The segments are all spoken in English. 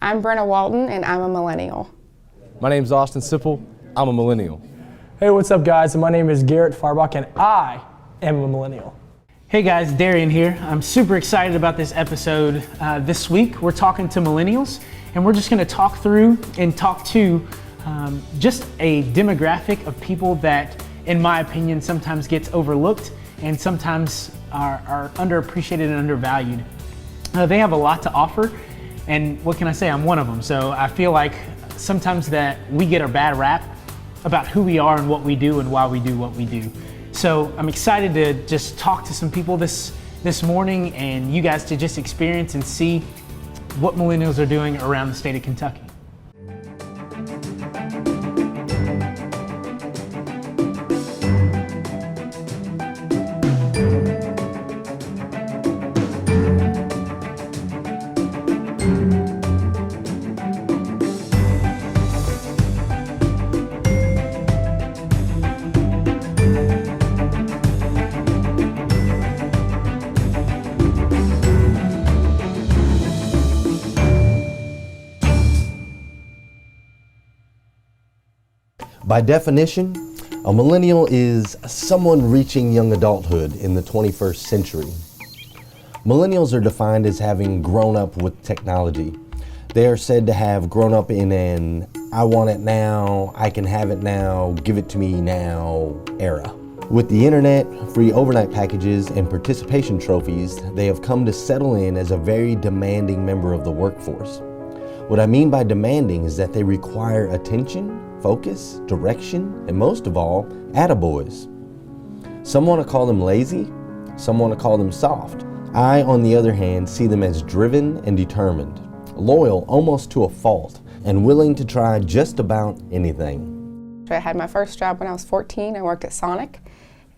I'm Brenna Walton, and I'm a millennial. My name's Austin Sipple. I'm a millennial. Hey, what's up, guys? My name is Garrett Farbach, and I am a millennial. Hey guys, Darian here. I'm super excited about this episode. This week we're talking to millennials, and we're just going to talk through and talk to just a demographic of people that, in my opinion, sometimes gets overlooked and sometimes are underappreciated and undervalued. They have a lot to offer, and what can I say? I'm one of them. So I feel like sometimes that we get a bad rap about who we are and what we do and why we do what we do. So I'm excited to just talk to some people this morning, and you guys to just experience and see what millennials are doing around the state of Kentucky. By definition, a millennial is someone reaching young adulthood in the 21st century. Millennials are defined as having grown up with technology. They are said to have grown up in an I want it now, I can have it now, give it to me now era. With the internet, free overnight packages, and participation trophies, they have come to settle in as a very demanding member of the workforce. What I mean by demanding is that they require attention, focus, direction, and most of all, attaboys. Some want to call them lazy, some want to call them soft. I, on the other hand, see them as driven and determined, loyal almost to a fault, and willing to try just about anything. I had my first job when I was 14. I worked at Sonic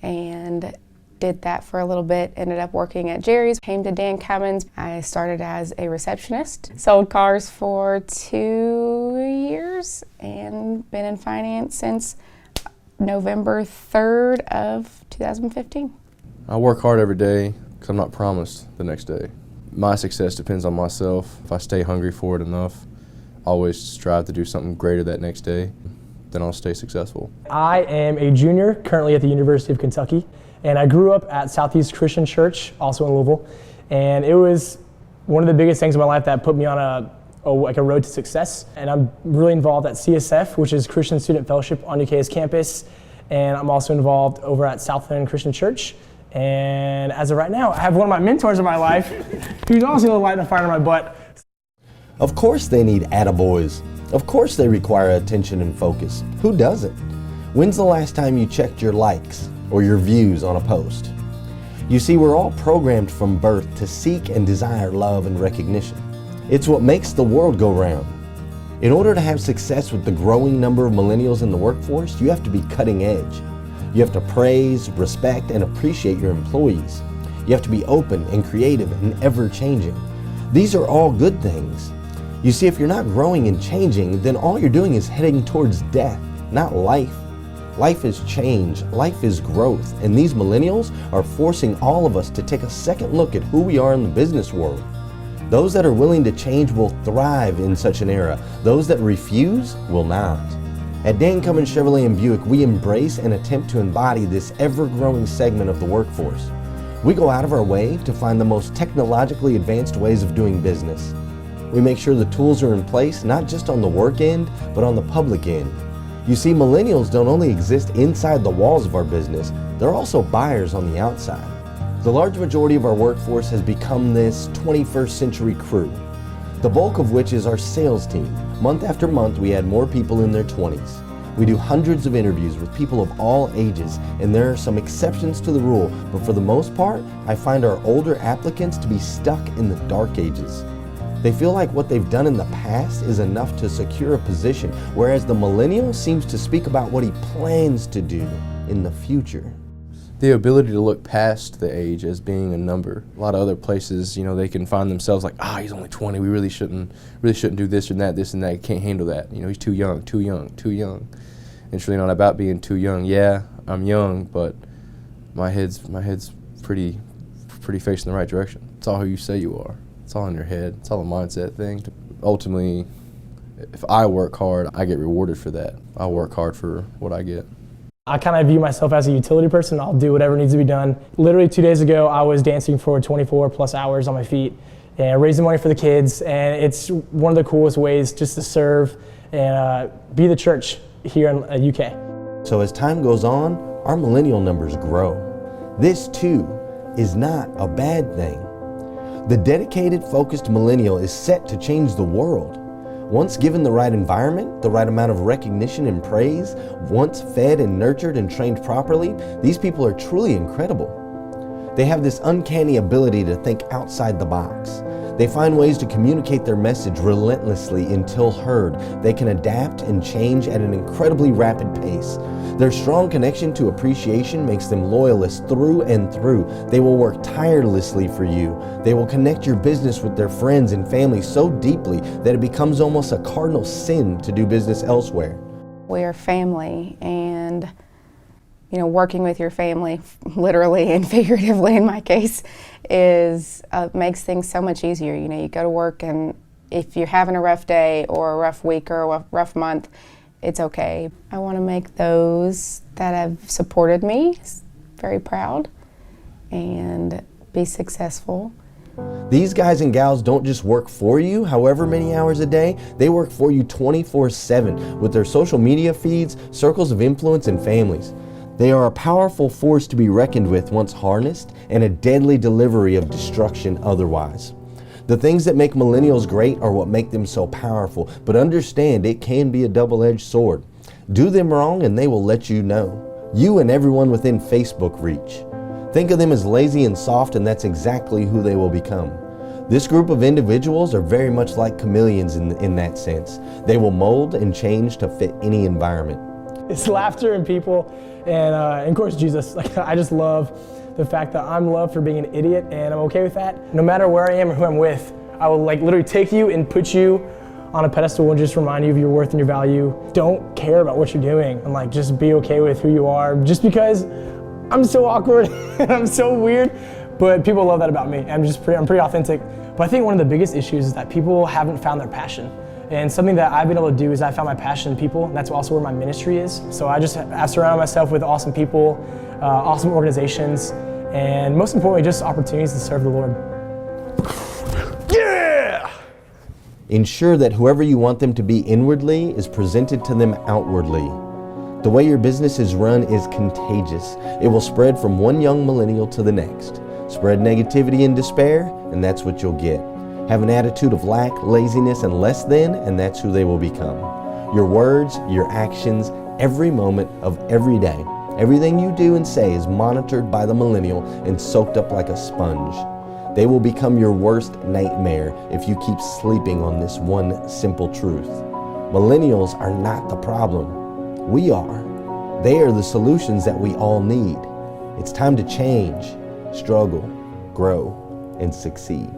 and did that for a little bit, ended up working at Jerry's, came to Dan Cummins. I started as a receptionist, sold cars for 2 years, and been in finance since November 3rd of 2015. I work hard every day because I'm not promised the next day. My success depends on myself. If I stay hungry for it enough, always strive to do something greater that next day, then I'll stay successful. I am a junior currently at the University of Kentucky, and I grew up at Southeast Christian Church, also in Louisville, and it was one of the biggest things in my life that put me on a road to success. And I'm really involved at CSF, which is Christian Student Fellowship on UK's campus, and I'm also involved over at Southland Christian Church. And as of right now, I have one of my mentors in my life who's also the light in the fire in my butt. Of course they need attaboys. Of course they require attention and focus. Who doesn't? When's the last time you checked your likes or your views on a post? You see, we're all programmed from birth to seek and desire love and recognition. It's what makes the world go round. In order to have success with the growing number of millennials in the workforce, you have to be cutting edge. You have to praise, respect, and appreciate your employees. You have to be open and creative and ever-changing. These are all good things. You see, if you're not growing and changing, then all you're doing is heading towards death, not life. Life is change, life is growth, and these millennials are forcing all of us to take a second look at who we are in the business world. Those that are willing to change will thrive in such an era. Those that refuse will not. At Dan Cummins Chevrolet and Buick, we embrace and attempt to embody this ever-growing segment of the workforce. We go out of our way to find the most technologically advanced ways of doing business. We make sure the tools are in place, not just on the work end, but on the public end. You see, millennials don't only exist inside the walls of our business, they're also buyers on the outside. The large majority of our workforce has become this 21st century crew, the bulk of which is our sales team. Month after month, we add more people in their 20s. We do hundreds of interviews with people of all ages, and there are some exceptions to the rule, but for the most part, I find our older applicants to be stuck in the dark ages. They feel like what they've done in the past is enough to secure a position, whereas the millennial seems to speak about what he plans to do in the future. The ability to look past the age as being a number. A lot of other places, they can find themselves like, he's only 20, we really shouldn't do this and that, he can't handle that. He's too young. And it's really not about being too young. Yeah, I'm young, but my head's pretty facing the right direction. It's all who you say you are. It's all in your head. It's all a mindset thing. ultimately, if I work hard, I get rewarded for that. I work hard for what I get. I kind of view myself as a utility person. I'll do whatever needs to be done. Literally 2 days ago, I was dancing for 24 plus hours on my feet and raising money for the kids. And it's one of the coolest ways just to serve and be the church here in the UK. So as time goes on, our millennial numbers grow. This too is not a bad thing. The dedicated, focused millennial is set to change the world. Once given the right environment, the right amount of recognition and praise, once fed and nurtured and trained properly, these people are truly incredible. They have this uncanny ability to think outside the box. They find ways to communicate their message relentlessly until heard. They can adapt and change at an incredibly rapid pace. Their strong connection to appreciation makes them loyalists through and through. They will work tirelessly for you. They will connect your business with their friends and family so deeply that it becomes almost a cardinal sin to do business elsewhere. We are family, and working with your family, literally and figuratively in my case, is makes things so much easier. You go to work, and if you're having a rough day or a rough week or a rough month, it's okay. I want to make those that have supported me very proud and be successful. These guys and gals don't just work for you however many hours a day, they work for you 24/7 with their social media feeds, circles of influence, and families. They are a powerful force to be reckoned with once harnessed, and a deadly delivery of destruction otherwise. The things that make millennials great are what make them so powerful, but understand it can be a double-edged sword. Do them wrong and they will let you know. You and everyone within Facebook reach. Think of them as lazy and soft, and that's exactly who they will become. This group of individuals are very much like chameleons in that sense. They will mold and change to fit any environment. It's laughter and people, and of course Jesus. I just love the fact that I'm loved for being an idiot, and I'm okay with that. No matter where I am or who I'm with, I will literally take you and put you on a pedestal and just remind you of your worth and your value. Don't care about what you're doing, and just be okay with who you are. Just because I'm so awkward and I'm so weird, but people love that about me. I'm pretty authentic. But I think one of the biggest issues is that people haven't found their passion. And something that I've been able to do is I found my passion in people, and that's also where my ministry is. So I surrounded myself with awesome people, awesome organizations, and most importantly, just opportunities to serve the Lord. Yeah! Ensure that whoever you want them to be inwardly is presented to them outwardly. The way your business is run is contagious. It will spread from one young millennial to the next. Spread negativity and despair, and that's what you'll get. Have an attitude of lack, laziness, and less than, and that's who they will become. Your words, your actions, every moment of every day, everything you do and say is monitored by the millennial and soaked up like a sponge. They will become your worst nightmare if you keep sleeping on this one simple truth. Millennials are not the problem. We are. They are the solutions that we all need. It's time to change, struggle, grow, and succeed.